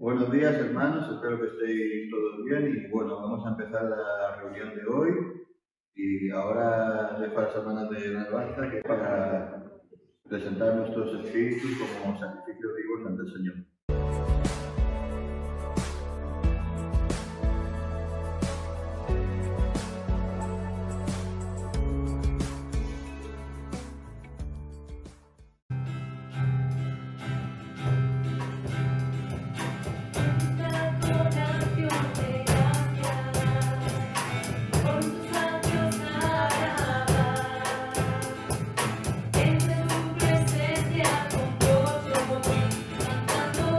Buenos días, hermanos, espero que estéis todos bien y bueno, vamos a empezar la reunión de hoy y ahora dejo a las hermanas de alabanza que para presentar nuestros espíritus como sacrificios vivos ante el Señor. Entre tu presencia con gozo, cantando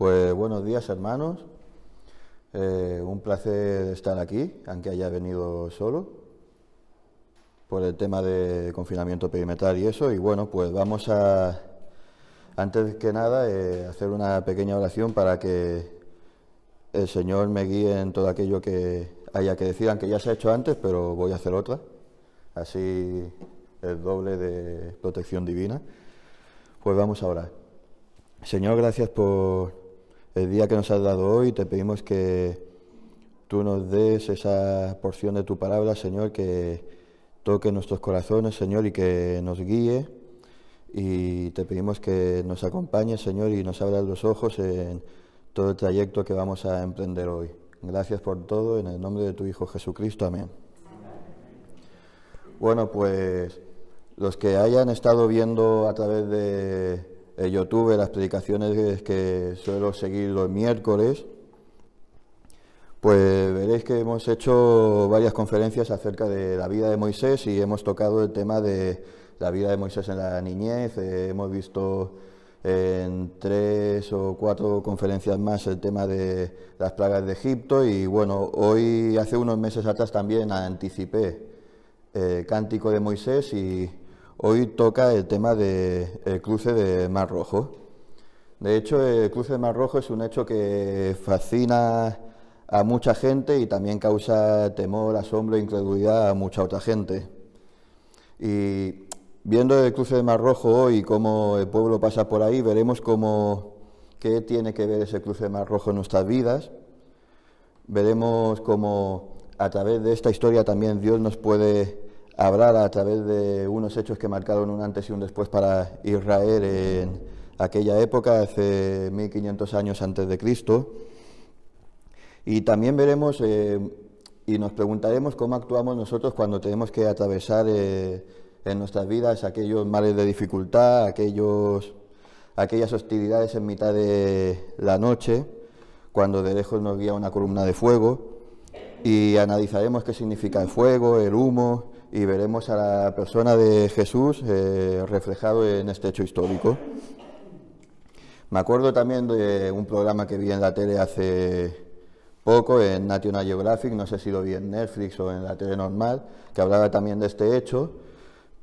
Pues buenos días, hermanos. Un placer estar aquí, aunque haya venido solo, por el tema de confinamiento perimetral y eso. Y bueno, pues vamos a, antes que nada, hacer una pequeña oración para que el Señor me guíe en todo aquello que haya que decir, aunque ya se ha hecho antes, pero voy a hacer otra. Así el doble de protección divina. Pues vamos a orar. Señor, gracias por el día que nos has dado hoy. Te pedimos que tú nos des esa porción de tu palabra, Señor, que toque nuestros corazones, Señor, y que nos guíe. Y te pedimos que nos acompañes, Señor, y nos abras los ojos en todo el trayecto que vamos a emprender hoy. Gracias por todo, en el nombre de tu Hijo Jesucristo. Amén. Bueno, pues los que hayan estado viendo a través de YouTube las predicaciones que suelo seguir los miércoles, pues veréis que hemos hecho varias conferencias acerca de la vida de Moisés y hemos tocado el tema de la vida de Moisés en la niñez. Hemos visto en 3 o 4 conferencias más el tema de las plagas de Egipto y bueno, hoy hace unos meses atrás también anticipé Cántico de Moisés y hoy toca el tema del cruce de Mar Rojo. De hecho, el cruce de Mar Rojo es un hecho que fascina a mucha gente y también causa temor, asombro e incredulidad a mucha otra gente. Y viendo el cruce de Mar Rojo hoy y cómo el pueblo pasa por ahí, veremos qué tiene que ver ese cruce de Mar Rojo en nuestras vidas. Veremos cómo a través de esta historia también Dios nos puede hablar a través de unos hechos que marcaron un antes y un después para Israel en aquella época, hace 1500 años antes de Cristo. Y también veremos y nos preguntaremos cómo actuamos nosotros cuando tenemos que atravesar en nuestras vidas aquellos mares de dificultad, aquellas hostilidades en mitad de la noche, cuando de lejos nos guía una columna de fuego. Y analizaremos qué significa el fuego, el humo, y veremos a la persona de Jesús reflejado en este hecho histórico. Me acuerdo también de un programa que vi en la tele hace poco, en National Geographic, no sé si lo vi en Netflix o en la tele normal, que hablaba también de este hecho,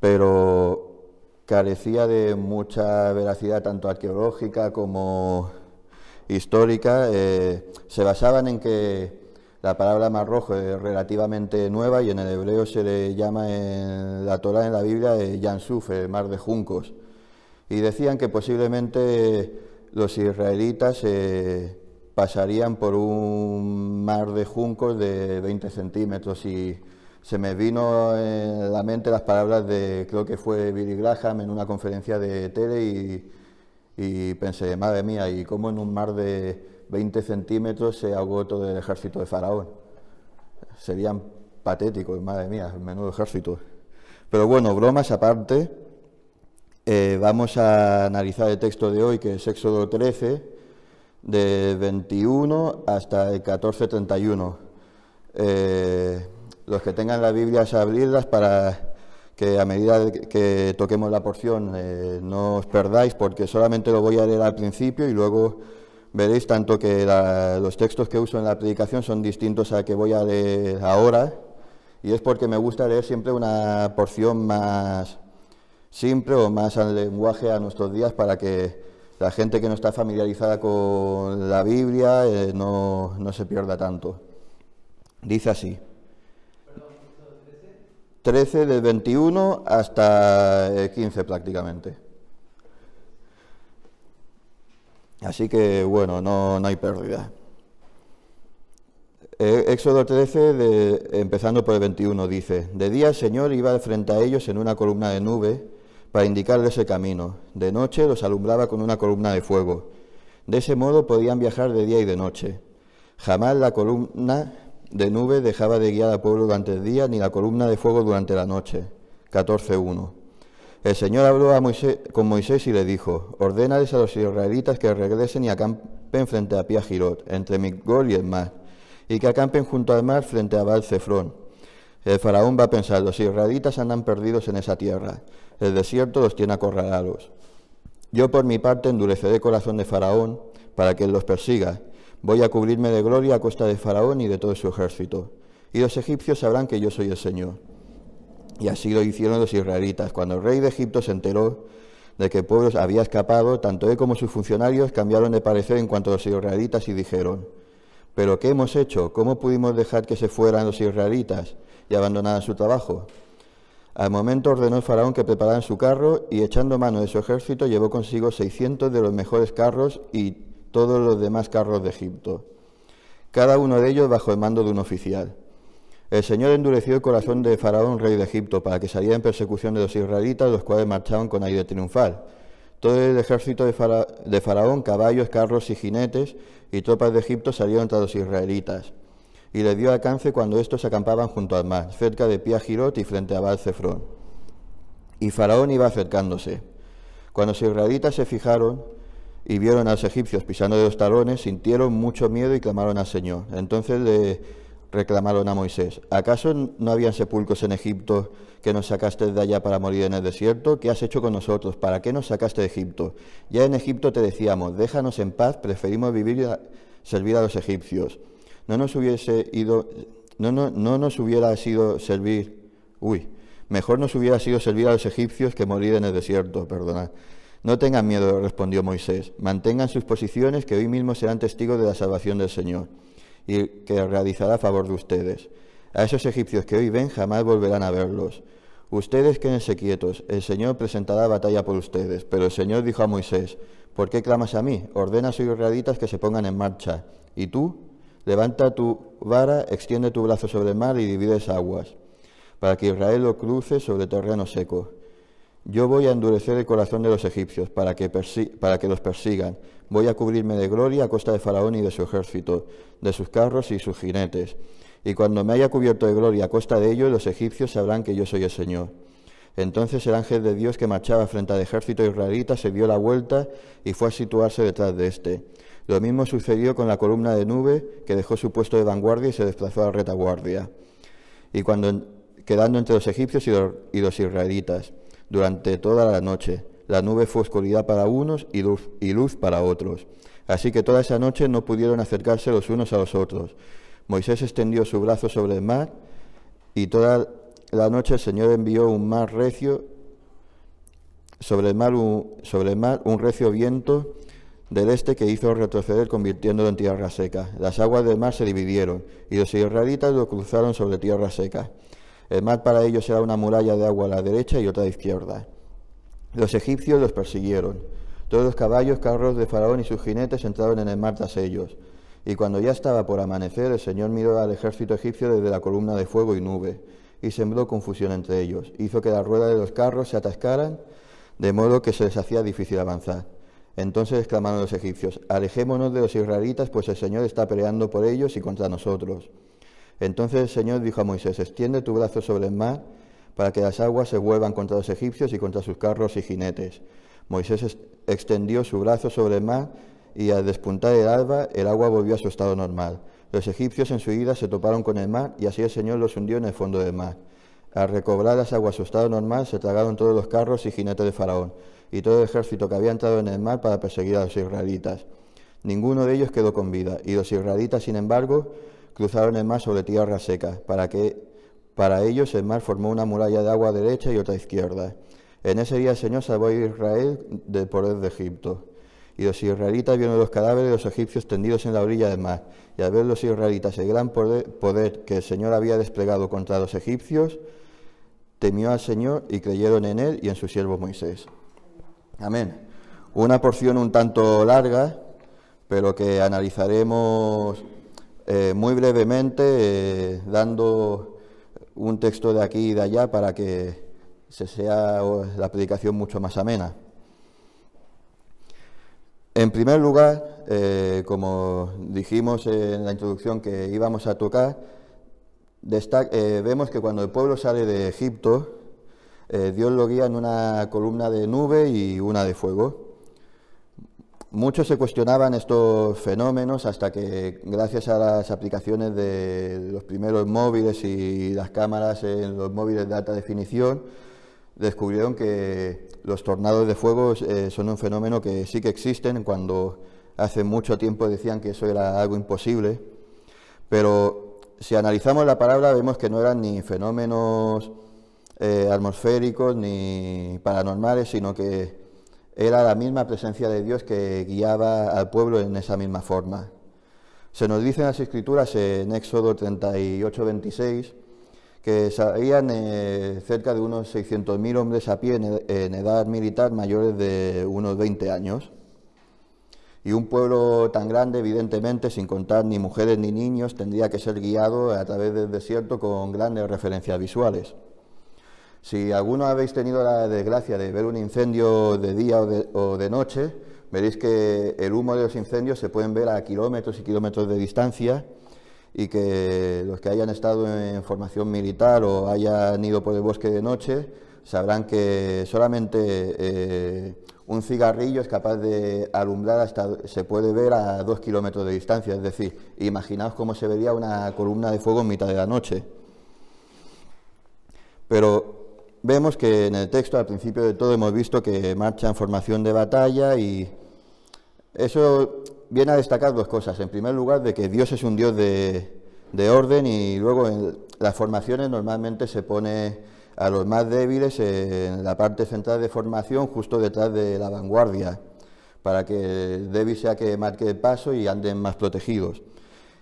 pero carecía de mucha veracidad, tanto arqueológica como histórica. Se basaban en que la palabra Mar Rojo es relativamente nueva y en el hebreo se le llama en la Torá, en la Biblia, Yansuf, el mar de juncos. Y decían que posiblemente los israelitas pasarían por un mar de juncos de 20 centímetros y se me vino en la mente las palabras de, creo que fue Billy Graham en una conferencia de tele y pensé, madre mía, ¿y cómo en un mar de 20 centímetros se ahogó todo el ejército de Faraón? Serían patéticos, madre mía, menudo ejército. Pero bueno, bromas aparte, vamos a analizar el texto de hoy, que es Éxodo 13, de 21 hasta el 14:31. Los que tengan las Biblias, abrirlas para que a medida que toquemos la porción no os perdáis, porque solamente lo voy a leer al principio y luego veréis tanto que los textos que uso en la predicación son distintos a que voy a leer ahora, y es porque me gusta leer siempre una porción más simple o más al lenguaje a nuestros días para que la gente que no está familiarizada con la Biblia no se pierda tanto. Dice así: 13 del 21 hasta el 15 prácticamente. Así que, bueno, no hay pérdida. Éxodo 13, empezando por el 21, dice: De día el Señor iba frente a ellos en una columna de nube para indicarles el camino. De noche los alumbraba con una columna de fuego. De ese modo podían viajar de día y de noche. Jamás la columna de nube dejaba de guiar al pueblo durante el día, ni la columna de fuego durante la noche. 14:1. El Señor habló con Moisés y le dijo: Ordénales a los israelitas que regresen y acampen frente a Piahirot, entre Migdol y el mar, y que acampen junto al mar frente a Baal-Zephón. El faraón va a pensar: los israelitas andan perdidos en esa tierra, el desierto los tiene acorralados. Yo por mi parte endureceré el corazón de Faraón para que los persiga. Voy a cubrirme de gloria a costa de Faraón y de todo su ejército. Y los egipcios sabrán que yo soy el Señor. Y así lo hicieron los israelitas. Cuando el rey de Egipto se enteró de que el pueblo había escapado, tanto él como sus funcionarios cambiaron de parecer en cuanto a los israelitas y dijeron: ¿pero qué hemos hecho? ¿Cómo pudimos dejar que se fueran los israelitas y abandonaran su trabajo? Al momento ordenó el faraón que prepararan su carro y, echando mano de su ejército, llevó consigo 600 de los mejores carros y todos los demás carros de Egipto, cada uno de ellos bajo el mando de un oficial. El Señor endureció el corazón de Faraón, rey de Egipto, para que saliera en persecución de los israelitas, los cuales marchaban con aire triunfal. Todo el ejército de Faraón, caballos, carros y jinetes y tropas de Egipto salieron tras los israelitas, y les dio alcance cuando estos acampaban junto al mar, cerca de Pi-Hahirot y frente a Baal-Zephón. Y Faraón iba acercándose. Cuando los israelitas se fijaron y vieron a los egipcios pisando de los talones, sintieron mucho miedo y clamaron al Señor. Entonces le reclamaron a Moisés: ¿acaso no habían sepulcros en Egipto que nos sacaste de allá para morir en el desierto? ¿Qué has hecho con nosotros? ¿Para qué nos sacaste de Egipto? Ya en Egipto te decíamos: déjanos en paz, preferimos vivir y servir a los egipcios. Mejor nos hubiera sido servir a los egipcios que morir en el desierto, perdonad. No tengan miedo, respondió Moisés, mantengan sus posiciones, que hoy mismo serán testigos de la salvación del Señor, y que realizará a favor de ustedes. A esos egipcios que hoy ven jamás volverán a verlos. Ustedes quédense quietos, el Señor presentará batalla por ustedes. Pero el Señor dijo a Moisés: ¿por qué clamas a mí? Ordena a sus israelitas que se pongan en marcha. Y tú, levanta tu vara, extiende tu brazo sobre el mar y divide esas aguas, para que Israel lo cruce sobre terreno seco. Yo voy a endurecer el corazón de los egipcios para que los persigan. Voy a cubrirme de gloria a costa de Faraón y de su ejército, de sus carros y sus jinetes. Y cuando me haya cubierto de gloria a costa de ellos, los egipcios sabrán que yo soy el Señor. Entonces el ángel de Dios que marchaba frente al ejército israelita se dio la vuelta y fue a situarse detrás de éste. Lo mismo sucedió con la columna de nube, que dejó su puesto de vanguardia y se desplazó a la retaguardia. Y quedando entre los egipcios y los israelitas, durante toda la noche, la nube fue oscuridad para unos y luz para otros. Así que toda esa noche no pudieron acercarse los unos a los otros. Moisés extendió su brazo sobre el mar, y toda la noche el Señor envió un mar recio, sobre el mar un recio viento del este que hizo retroceder, convirtiéndolo en tierra seca. Las aguas del mar se dividieron, y los israelitas lo cruzaron sobre tierra seca. El mar para ellos era una muralla de agua a la derecha y otra a la izquierda. Los egipcios los persiguieron. Todos los caballos, carros de Faraón y sus jinetes entraron en el mar tras ellos. Y cuando ya estaba por amanecer, el Señor miró al ejército egipcio desde la columna de fuego y nube, y sembró confusión entre ellos. Hizo que las ruedas de los carros se atascaran, de modo que se les hacía difícil avanzar. Entonces exclamaron los egipcios: alejémonos de los israelitas, pues el Señor está peleando por ellos y contra nosotros. Entonces el Señor dijo a Moisés: extiende tu brazo sobre el mar, para que las aguas se vuelvan contra los egipcios y contra sus carros y jinetes. Moisés extendió su brazo sobre el mar, y al despuntar el alba, el agua volvió a su estado normal. Los egipcios en su ida se toparon con el mar, y así el Señor los hundió en el fondo del mar. Al recobrar las aguas su estado normal, se tragaron todos los carros y jinetes de Faraón, y todo el ejército que había entrado en el mar para perseguir a los israelitas. Ninguno de ellos quedó con vida, y los israelitas, sin embargo, cruzaron el mar sobre tierra seca, para ellos el mar formó una muralla de agua a derecha y otra a izquierda. En ese día el Señor salvó a Israel del poder de Egipto. Y los israelitas vieron los cadáveres de los egipcios tendidos en la orilla del mar, y al ver los israelitas el gran poder que el Señor había desplegado contra los egipcios, temió al Señor y creyeron en él y en su siervo Moisés. Amén. Una porción un tanto larga, pero que analizaremos muy brevemente, dando un texto de aquí y de allá para que sea la predicación mucho más amena. En primer lugar, como dijimos en la introducción que íbamos a tocar, vemos que cuando el pueblo sale de Egipto, Dios lo guía en una columna de nube y una de fuego. Muchos se cuestionaban estos fenómenos hasta que, gracias a las aplicaciones de los primeros móviles y las cámaras en los móviles de alta definición, descubrieron que los tornados de fuego son un fenómeno que sí que existen cuando hace mucho tiempo decían que eso era algo imposible, pero si analizamos la palabra vemos que no eran ni fenómenos atmosféricos ni paranormales, sino que era la misma presencia de Dios que guiaba al pueblo en esa misma forma. Se nos dice en las Escrituras, en Éxodo 38, 26, que salían cerca de unos 600.000 hombres a pie en edad militar mayores de unos 20 años. Y un pueblo tan grande, evidentemente, sin contar ni mujeres ni niños, tendría que ser guiado a través del desierto con grandes referencias visuales. Si alguno habéis tenido la desgracia de ver un incendio de día o de noche, veréis que el humo de los incendios se pueden ver a kilómetros y kilómetros de distancia, y que los que hayan estado en formación militar o hayan ido por el bosque de noche sabrán que solamente un cigarrillo es capaz de alumbrar se puede ver a 2 kilómetros de distancia. Es decir, imaginaos cómo se vería una columna de fuego en mitad de la noche. Pero vemos que en el texto, al principio de todo, hemos visto que marcha en formación de batalla, y eso viene a destacar dos cosas. En primer lugar, de que Dios es un Dios de orden, y luego en las formaciones normalmente se pone a los más débiles en la parte central de formación, justo detrás de la vanguardia, para que el débil sea que marque el paso y anden más protegidos.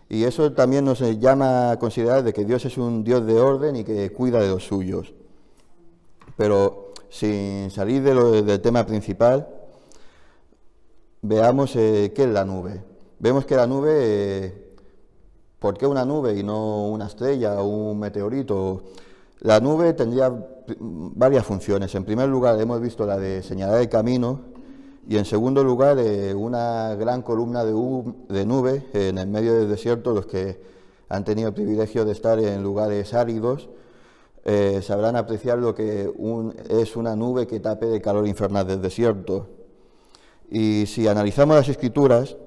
Y eso también nos llama a considerar de que Dios es un Dios de orden y que cuida de los suyos. Pero sin salir del tema principal, veamos qué es la nube. Vemos que la nube, ¿por qué una nube y no una estrella o un meteorito? La nube tendría varias funciones. En primer lugar, hemos visto la de señalar el camino, y en segundo lugar, una gran columna de nube en el medio del desierto. Los que han tenido el privilegio de estar en lugares áridos sabrán apreciar lo que es una nube que tape el calor infernal del desierto. Y si analizamos las Escrituras,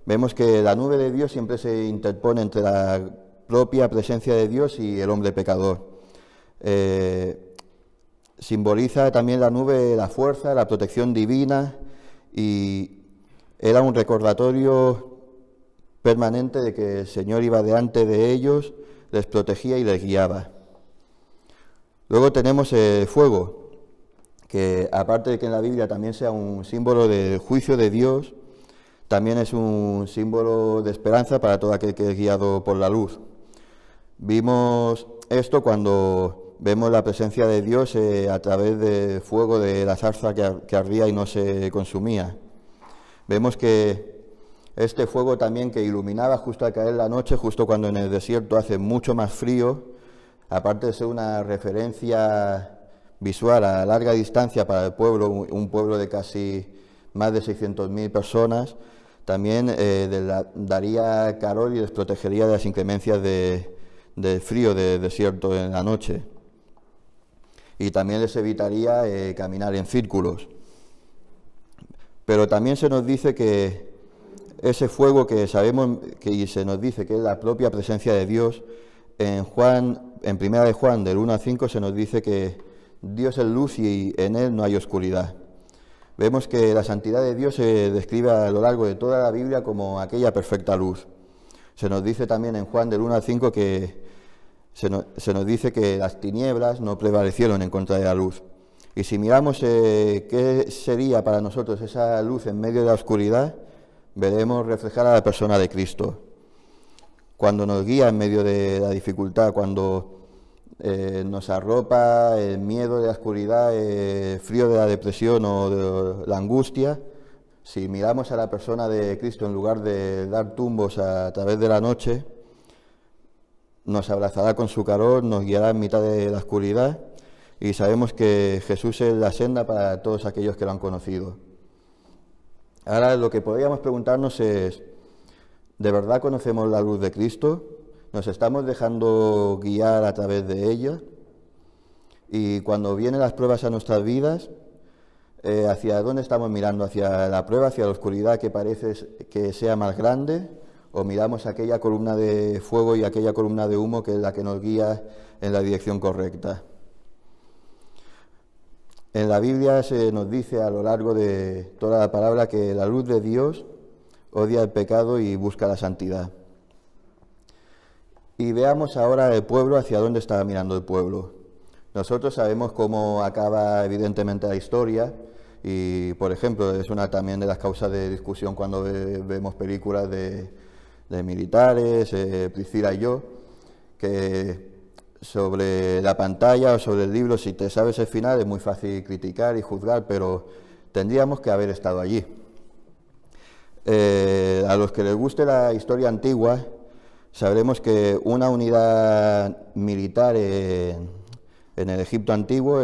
vemos que la nube de Dios siempre se interpone entre la propia presencia de Dios y el hombre pecador. Simboliza también la nube la fuerza, la protección divina, y era un recordatorio permanente de que el Señor iba delante de ellos, les protegía y les guiaba. Luego tenemos el fuego, que aparte de que en la Biblia también sea un símbolo del juicio de Dios, también es un símbolo de esperanza para todo aquel que es guiado por la luz. Vimos esto cuando vemos la presencia de Dios a través del fuego de la zarza que ardía y no se consumía. Vemos que este fuego también, que iluminaba justo al caer la noche, justo cuando en el desierto hace mucho más frío, aparte de ser una referencia visual a larga distancia para el pueblo, un pueblo de casi más de 600.000 personas, también daría calor y les protegería de las inclemencias del frío del desierto en la noche. Y también les evitaría caminar en círculos. Pero también se nos dice que ese fuego que sabemos que se nos dice que es la propia presencia de Dios, en Primera de Juan, del 1 al 5, se nos dice que Dios es luz y en Él no hay oscuridad. Vemos que la santidad de Dios se describe a lo largo de toda la Biblia como aquella perfecta luz. Se nos dice también en Juan, del 1 al 5, que se nos dice que las tinieblas no prevalecieron en contra de la luz. Y si miramos qué sería para nosotros esa luz en medio de la oscuridad, veremos reflejar a la persona de Cristo. Cuando nos guía en medio de la dificultad, cuando nos arropa el miedo de la oscuridad, el frío de la depresión o de la angustia, si miramos a la persona de Cristo en lugar de dar tumbos a través de la noche, nos abrazará con su calor, nos guiará en mitad de la oscuridad, y sabemos que Jesús es la senda para todos aquellos que lo han conocido. Ahora lo que podríamos preguntarnos es, ¿de verdad conocemos la luz de Cristo? ¿Nos estamos dejando guiar a través de ella? Y cuando vienen las pruebas a nuestras vidas, ¿hacia dónde estamos mirando? ¿Hacia la prueba, hacia la oscuridad que parece que sea más grande? ¿O miramos aquella columna de fuego y aquella columna de humo que es la que nos guía en la dirección correcta? En la Biblia se nos dice a lo largo de toda la palabra que la luz de Dios odia el pecado y busca la santidad. Y veamos ahora el pueblo, hacia dónde está mirando el pueblo. Nosotros sabemos cómo acaba evidentemente la historia y, por ejemplo, es una también de las causas de discusión cuando vemos películas de militares, Priscila y yo, que sobre la pantalla o sobre el libro, si te sabes el final, es muy fácil criticar y juzgar, pero tendríamos que haber estado allí. A los que les guste la historia antigua, sabremos que una unidad militar en el Egipto antiguo,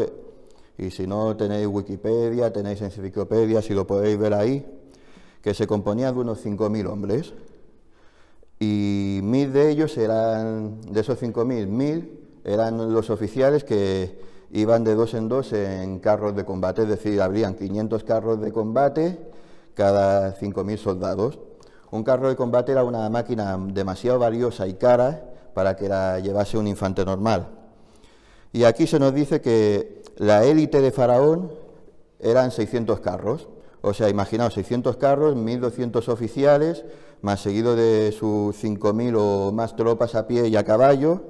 y si no tenéis Wikipedia, tenéis enciclopedia, si lo podéis ver ahí, que se componía de unos 5.000 hombres, y 1.000 de ellos eran, de esos 5.000, 1.000 eran los oficiales que iban de dos en dos en carros de combate, es decir, habrían 500 carros de combate cada 5.000 soldados. Un carro de combate era una máquina demasiado valiosa y cara para que la llevase un infante normal. Y aquí se nos dice que la élite de Faraón eran 600 carros. O sea, imaginaos, 600 carros, 1.200 oficiales, más seguido de sus 5.000 o más tropas a pie y a caballo,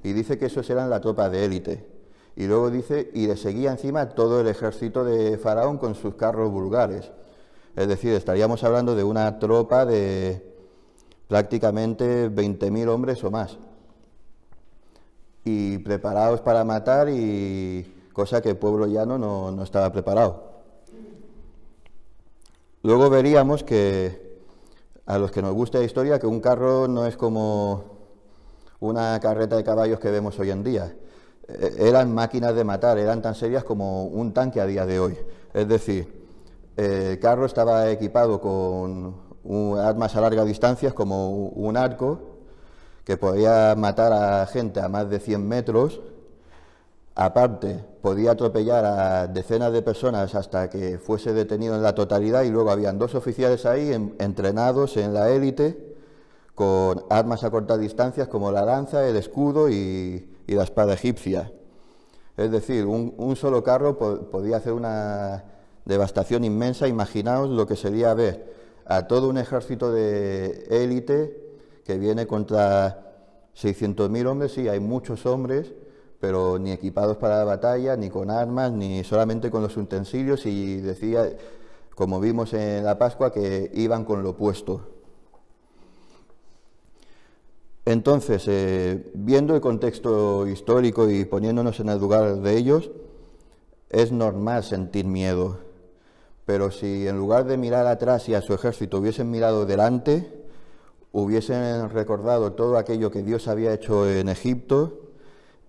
y dice que esos eran la tropa de élite. Y luego dice, y le seguía encima todo el ejército de Faraón con sus carros vulgares. Es decir, estaríamos hablando de una tropa de prácticamente 20.000 hombres o más. Y preparados para matar, y cosa que el pueblo llano no estaba preparado. Luego veríamos que, a los que nos gusta la historia, que un carro no es como una carreta de caballos que vemos hoy en día. Eran máquinas de matar, eran tan serias como un tanque a día de hoy. Es decir, el carro estaba equipado con armas a larga distancia, como un arco, que podía matar a gente a más de 100 metros. Aparte, podía atropellar a decenas de personas hasta que fuese detenido en la totalidad, y luego habían dos oficiales ahí entrenados en la élite con armas a cortas distancias como la lanza, el escudo y la espada egipcia. Es decir, un solo carro podía hacer una devastación inmensa. Imaginaos lo que sería ver a todo un ejército de élite que viene contra 600.000 hombres. Sí, hay muchos hombres, pero ni equipados para la batalla, ni con armas, ni solamente con los utensilios, y decía, como vimos en la Pascua, que iban con lo opuesto. Entonces, viendo el contexto histórico y poniéndonos en el lugar de ellos, es normal sentir miedo, pero si en lugar de mirar atrás y a su ejército hubiesen mirado delante, hubiesen recordado todo aquello que Dios había hecho en Egipto,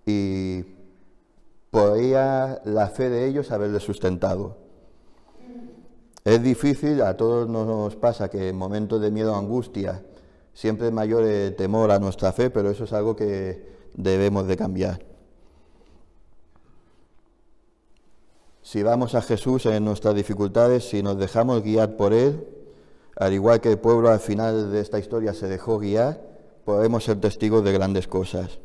y podía la fe de ellos haberles sustentado. Es difícil, a todos nos pasa que en momentos de miedo o angustia siempre es mayor el temor a nuestra fe, pero eso es algo que debemos de cambiar. Si vamos a Jesús en nuestras dificultades, si nos dejamos guiar por Él, al igual que el pueblo al final de esta historia se dejó guiar, podemos ser testigos de grandes cosas.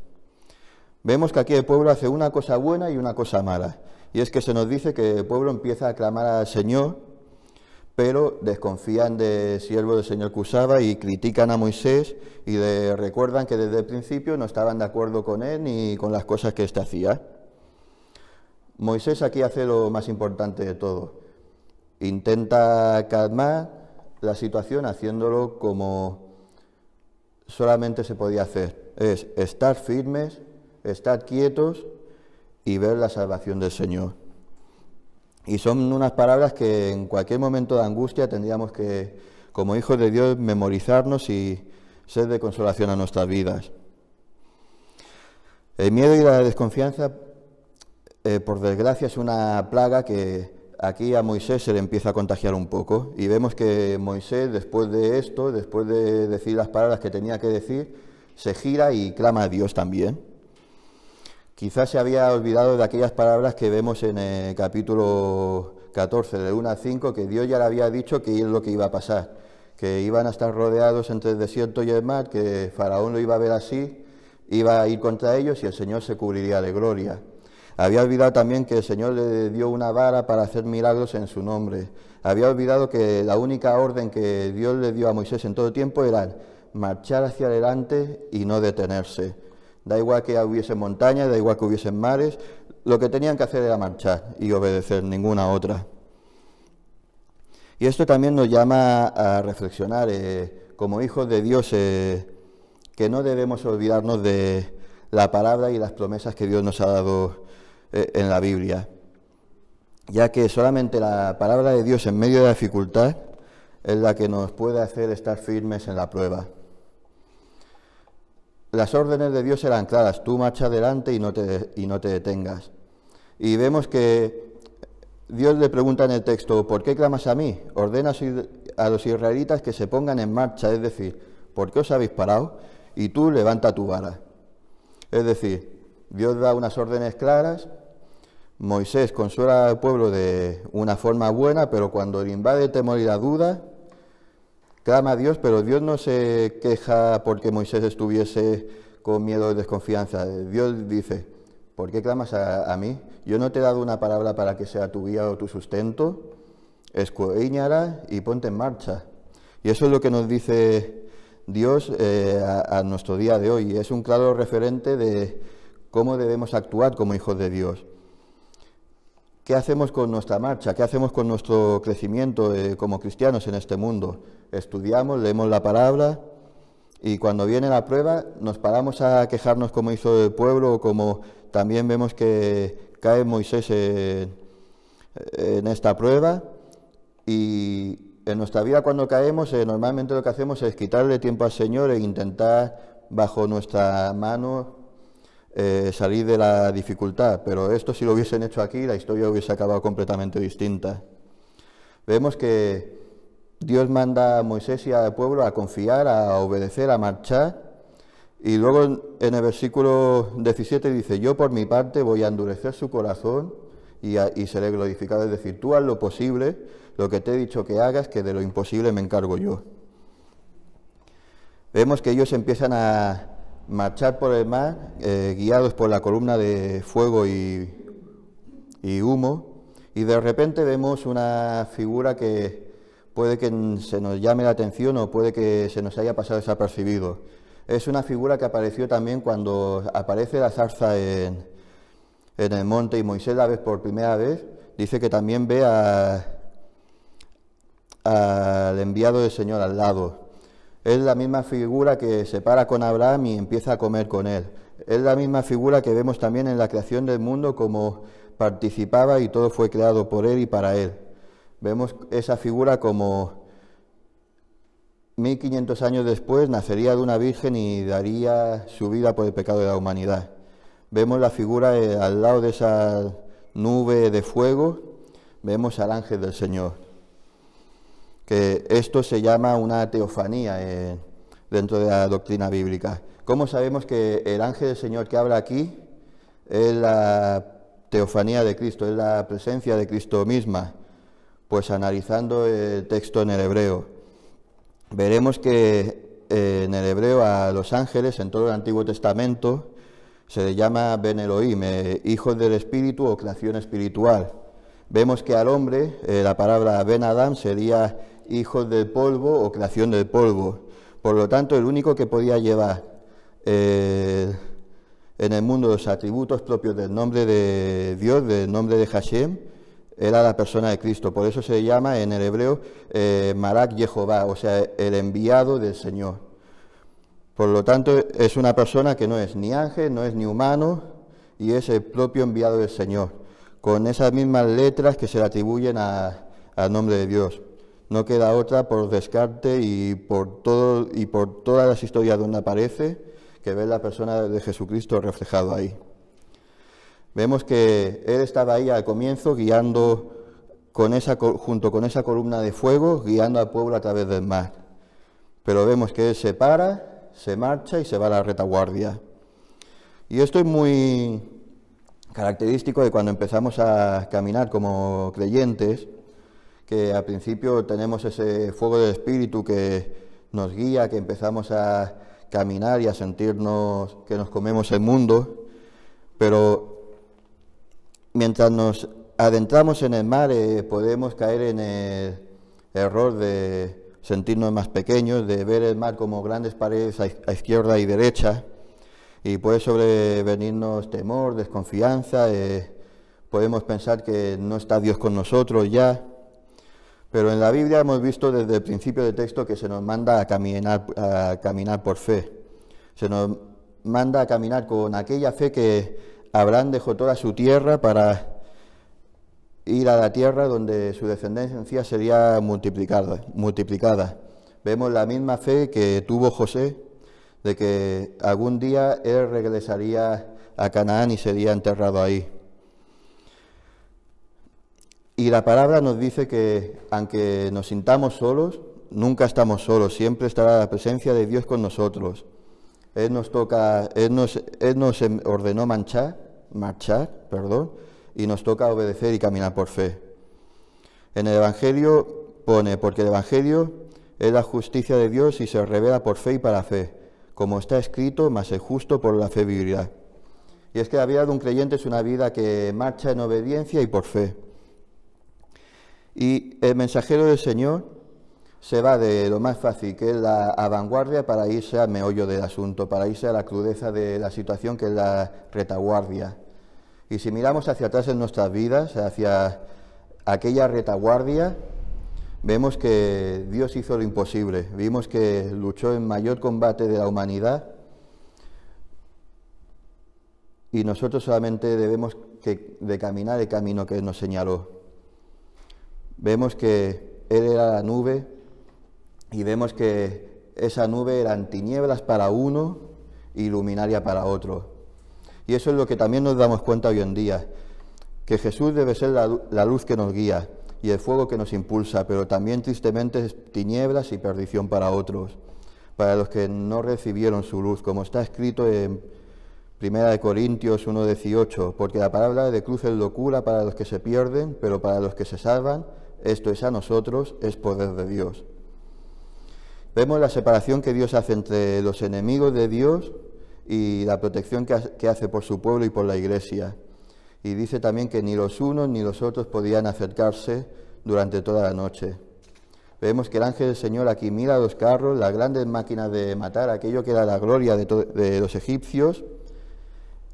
Vemos que aquí el pueblo hace una cosa buena y una cosa mala, y es que se nos dice que el pueblo empieza a clamar al Señor, pero desconfían del siervo del Señor que usaba y critican a Moisés y le recuerdan que desde el principio no estaban de acuerdo con él ni con las cosas que éste hacía. Moisés aquí hace lo más importante de todo. Intenta calmar la situación haciéndolo como solamente se podía hacer. Es estar firmes, estar quietos y ver la salvación del Señor. Y son unas palabras que en cualquier momento de angustia tendríamos que, como hijos de Dios, memorizarnos y ser de consolación a nuestras vidas. El miedo y la desconfianza, por desgracia, es una plaga que aquí a Moisés se le empieza a contagiar un poco. Y vemos que Moisés, después de esto, después de decir las palabras que tenía que decir, se gira y clama a Dios también. Quizás se había olvidado de aquellas palabras que vemos en el capítulo 14, de 1 a 5, que Dios ya le había dicho que es lo que iba a pasar, que iban a estar rodeados entre el desierto y el mar, que Faraón lo iba a ver así, iba a ir contra ellos y el Señor se cubriría de gloria. Había olvidado también que el Señor le dio una vara para hacer milagros en su nombre. Había olvidado que la única orden que Dios le dio a Moisés en todo tiempo era marchar hacia adelante y no detenerse. Da igual que hubiesen montañas, da igual que hubiesen mares, lo que tenían que hacer era marchar y obedecer, ninguna otra. Y esto también nos llama a reflexionar, como hijos de Dios, que no debemos olvidarnos de la palabra y las promesas que Dios nos ha dado en la Biblia, ya que solamente la palabra de Dios en medio de la dificultad es la que nos puede hacer estar firmes en la prueba. Las órdenes de Dios eran claras: tú marcha adelante y no te detengas. Y vemos que Dios le pregunta en el texto: ¿por qué clamas a mí? Ordena a los israelitas que se pongan en marcha, es decir, ¿por qué os habéis parado? Y tú levanta tu vara. Es decir, Dios da unas órdenes claras. Moisés consuela al pueblo de una forma buena, pero cuando le invade el temor y la duda, clama a Dios, pero Dios no se queja porque Moisés estuviese con miedo o desconfianza. Dios dice: ¿por qué clamas a mí? Yo no te he dado una palabra para que sea tu guía o tu sustento. Escudriñala y ponte en marcha. Y eso es lo que nos dice Dios a nuestro día de hoy. Es un claro referente de cómo debemos actuar como hijos de Dios. ¿Qué hacemos con nuestra marcha? ¿Qué hacemos con nuestro crecimiento como cristianos en este mundo? Estudiamos, leemos la palabra y cuando viene la prueba nos paramos a quejarnos como hizo el pueblo, o como también vemos que cae Moisés en esta prueba. Y en nuestra vida, cuando caemos, normalmente lo que hacemos es quitarle tiempo al Señor e intentar bajo nuestra mano salir de la dificultad, pero esto, si lo hubiesen hecho aquí, la historia hubiese acabado completamente distinta. Vemos que Dios manda a Moisés y al pueblo a confiar, a obedecer, a marchar, y luego en el versículo 17 dice: yo por mi parte voy a endurecer su corazón y seré glorificado. Es decir, tú haz lo posible, lo que te he dicho que hagas, que de lo imposible me encargo yo. Vemos que ellos empiezan a marchar por el mar, guiados por la columna de fuego y humo, y de repente vemos una figura que puede que se nos llame la atención o puede que se nos haya pasado desapercibido. Es una figura que apareció también cuando aparece la zarza en el monte y Moisés la ve por primera vez. Dice que también ve al enviado del Señor al lado. Es la misma figura que se para con Abraham y empieza a comer con él. Es la misma figura que vemos también en la creación del mundo, como participaba y todo fue creado por él y para él. Vemos esa figura como 1500 años después nacería de una virgen y daría su vida por el pecado de la humanidad. Vemos la figura al lado de esa nube de fuego, vemos al ángel del Señor. Que esto se llama una teofanía dentro de la doctrina bíblica. ¿Cómo sabemos que el ángel del Señor que habla aquí es la teofanía de Cristo, es la presencia de Cristo misma? Pues analizando el texto en el hebreo, veremos que en el hebreo a los ángeles en todo el Antiguo Testamento se le llama Ben Elohim, hijos del Espíritu o creación espiritual. Vemos que al hombre la palabra Ben Adam sería hijos del polvo o creación del polvo. Por lo tanto, el único que podía llevar en el mundo los atributos propios del nombre de Dios, del nombre de Hashem, era la persona de Cristo. Por eso se llama en el hebreo Malak Yehová, o sea, el enviado del Señor. Por lo tanto, es una persona que no es ni ángel, no es ni humano, y es el propio enviado del Señor, con esas mismas letras que se le atribuyen al nombre de Dios. No queda otra por descarte y por todas las historias donde aparece, que ver la persona de Jesucristo reflejado ahí. Vemos que él estaba ahí al comienzo guiando junto con esa columna de fuego, guiando al pueblo a través del mar. Pero vemos que él se para, se marcha y se va a la retaguardia. Y esto es muy característico de cuando empezamos a caminar como creyentes, que al principio tenemos ese fuego del Espíritu que nos guía, que empezamos a caminar y a sentirnos que nos comemos el mundo, pero mientras nos adentramos en el mar, podemos caer en el error de sentirnos más pequeños, de ver el mar como grandes paredes a izquierda y derecha, y puede sobrevenirnos temor, desconfianza, podemos pensar que no está Dios con nosotros ya, pero en la Biblia hemos visto desde el principio del texto que se nos manda a caminar por fe, se nos manda a caminar con aquella fe que Abraham dejó toda su tierra para ir a la tierra donde su descendencia sería multiplicada. Vemos la misma fe que tuvo José, de que algún día él regresaría a Canaán y sería enterrado ahí. Y la palabra nos dice que aunque nos sintamos solos, nunca estamos solos, siempre estará la presencia de Dios con nosotros. Él nos ordenó marchar, y nos toca obedecer y caminar por fe. En el Evangelio pone, porque el Evangelio es la justicia de Dios y se revela por fe y para fe, como está escrito, mas el justo por la fe vivirá. Y es que la vida de un creyente es una vida que marcha en obediencia y por fe. Y el mensajero del Señor se va de lo más fácil, que es la vanguardia, para irse al meollo del asunto, para irse a la crudeza de la situación, que es la retaguardia. Y si miramos hacia atrás en nuestras vidas, hacia aquella retaguardia, vemos que Dios hizo lo imposible, vimos que luchó en mayor combate de la humanidad y nosotros solamente debemos de caminar el camino que Él nos señaló. Vemos que Él era la nube y vemos que esa nube eran tinieblas para uno y luminaria para otro. Y eso es lo que también nos damos cuenta hoy en día, que Jesús debe ser la luz que nos guía y el fuego que nos impulsa, pero también tristemente es tinieblas y perdición para otros, para los que no recibieron su luz, como está escrito en 1 Corintios 1:18, porque la palabra de cruz es locura para los que se pierden, pero para los que se salvan, esto es a nosotros, es poder de Dios. Vemos la separación que Dios hace entre los enemigos de Dios y la protección que hace por su pueblo y por la Iglesia. Y dice también que ni los unos ni los otros podían acercarse durante toda la noche. Vemos que el ángel del Señor aquí mira los carros, las grandes máquinas de matar, aquello que era la gloria de los egipcios,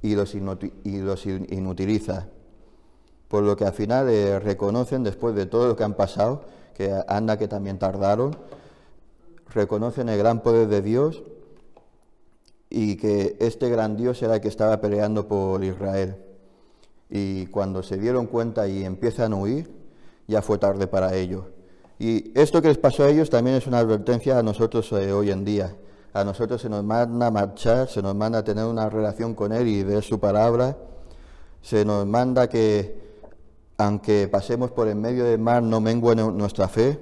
y los inutiliza. Por lo que al final reconocen, después de todo lo que han pasado, que anda que también tardaron, reconocen el gran poder de Dios y que este gran Dios era el que estaba peleando por Israel. Y cuando se dieron cuenta y empiezan a huir, ya fue tarde para ellos. Y esto que les pasó a ellos también es una advertencia a nosotros hoy en día. A nosotros se nos manda a marchar, se nos manda a tener una relación con Él y de su palabra. Se nos manda que, aunque pasemos por en medio del mar, no mengue nuestra fe.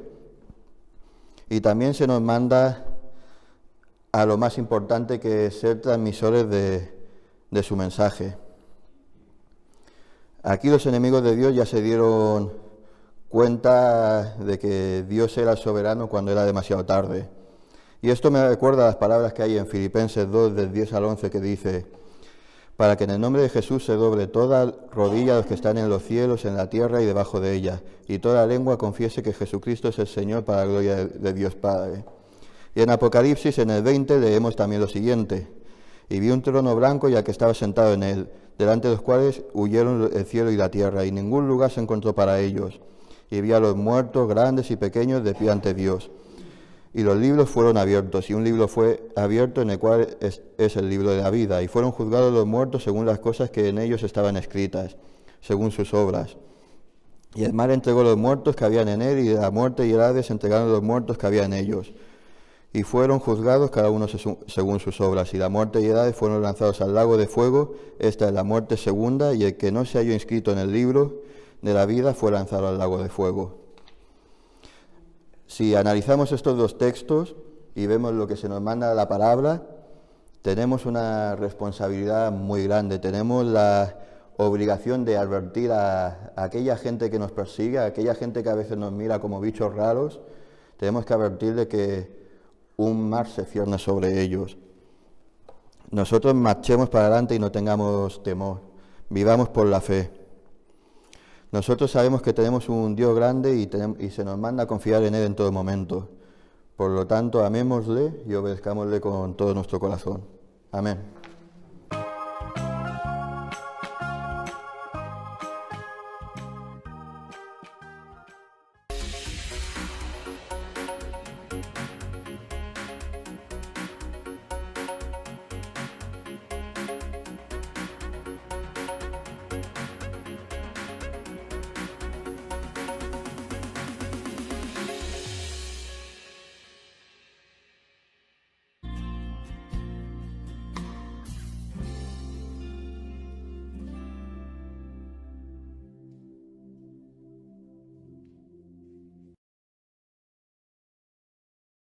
Y también se nos manda a lo más importante, que es ser transmisores de su mensaje. Aquí los enemigos de Dios ya se dieron cuenta de que Dios era soberano cuando era demasiado tarde. Y esto me recuerda a las palabras que hay en Filipenses 2, del 10 al 11, que dice: para que en el nombre de Jesús se doble toda rodilla de los que están en los cielos, en la tierra y debajo de ella, y toda lengua confiese que Jesucristo es el Señor, para la gloria de Dios Padre. Y en Apocalipsis, en el 20, leemos también lo siguiente: y vi un trono blanco y al que estaba sentado en él, delante de los cuales huyeron el cielo y la tierra, y ningún lugar se encontró para ellos. Y vi a los muertos, grandes y pequeños, de pie ante Dios. Y los libros fueron abiertos, y un libro fue abierto, en el cual es el libro de la vida, y fueron juzgados los muertos según las cosas que en ellos estaban escritas, según sus obras. Y el mar entregó los muertos que habían en él, y la muerte y el Hades entregaron los muertos que había en ellos. Y fueron juzgados cada uno según sus obras, y la muerte y el Hades fueron lanzados al lago de fuego. Esta es la muerte segunda, y el que no se halló inscrito en el libro de la vida fue lanzado al lago de fuego. Si analizamos estos dos textos y vemos lo que se nos manda la palabra, tenemos una responsabilidad muy grande. Tenemos la obligación de advertir a aquella gente que nos persigue, a aquella gente que a veces nos mira como bichos raros. Tenemos que advertirle que un mar se cierne sobre ellos. Nosotros marchemos para adelante y no tengamos temor. Vivamos por la fe. Nosotros sabemos que tenemos un Dios grande y se nos manda a confiar en Él en todo momento. Por lo tanto, amémosle y obedezcámosle con todo nuestro corazón. Amén.